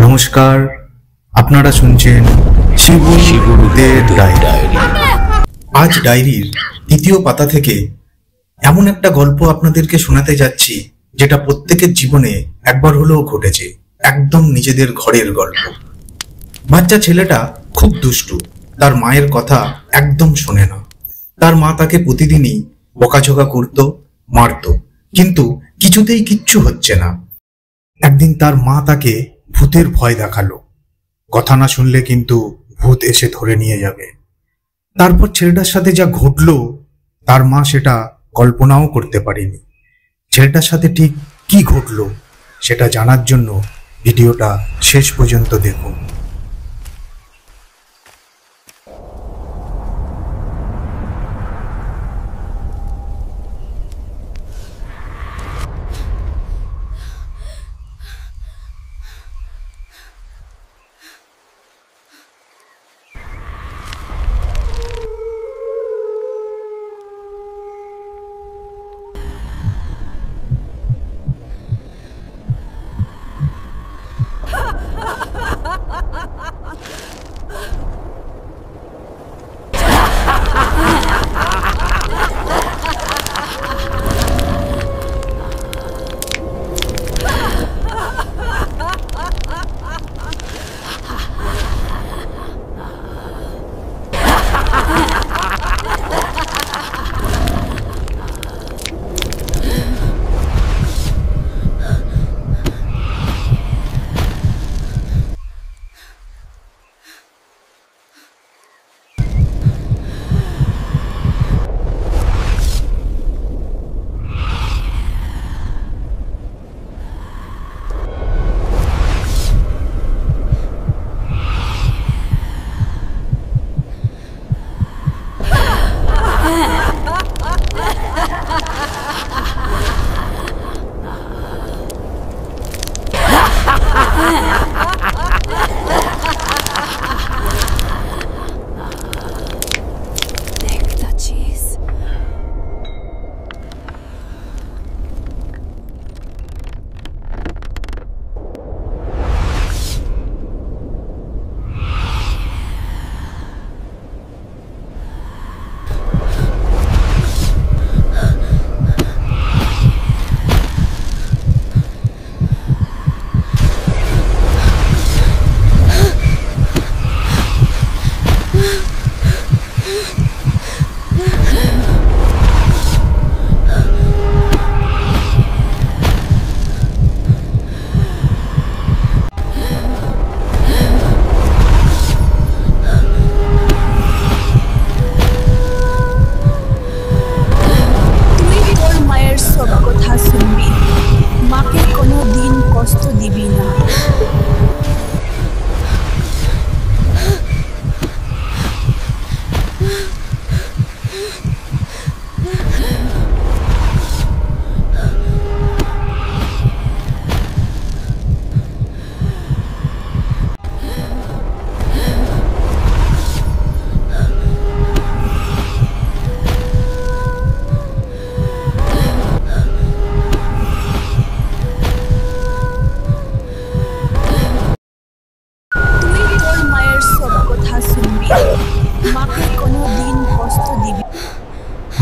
নমস্কার, আপনারা শুনছেন শিবুদের ডায়েরি। আজ ডায়েরির দ্বিতীয় পাতা থেকে এমন একটা গল্প আপনাদেরকে শোনাতে যাচ্ছি যেটা প্রত্যেকের জীবনে একবার হলেও ঘটেছে। একদম নিজেদের ঘরের গল্প। বাচ্চা ছেলেটা খুব দুষ্টু, তার মায়ের কথা একদম শোনে না। তার মা তাকে প্রতিদিনই বকাঝকা করতো, মারতো, কিন্তু কিছুতেই কিচ্ছু হচ্ছে না। একদিন তার মা তাকে ভূতের ভয় দেখালো। কথা না শুনলে কিন্তু ভূত এসে ধরে নিয়ে যাবে। তারপর ছেলেটার সাথে যা ঘটলো তার মা সেটা কল্পনাও করতে পারেনি। ছেলেটার সাথে ঠিক কি ঘটলো সেটা জানার জন্য ভিডিওটা শেষ পর্যন্ত দেখুন।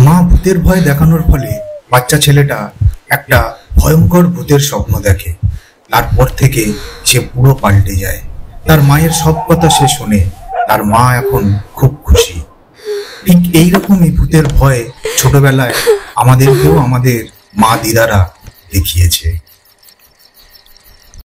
মা ভূতের ভয় দেখানোর ফলে বাচ্চা ছেলেটা একটা ভয়ঙ্কর ভূতের স্বপ্ন দেখে। তারপর থেকে সে পুরো পাল্টে যায়। তার মায়ের সব কথা সে শোনে। তার মা এখন খুব খুশি। ঠিক এইরকমই ভূতের ভয় ছোটবেলায় আমাদেরকেও আমাদের মা দিদারা দেখিয়েছে।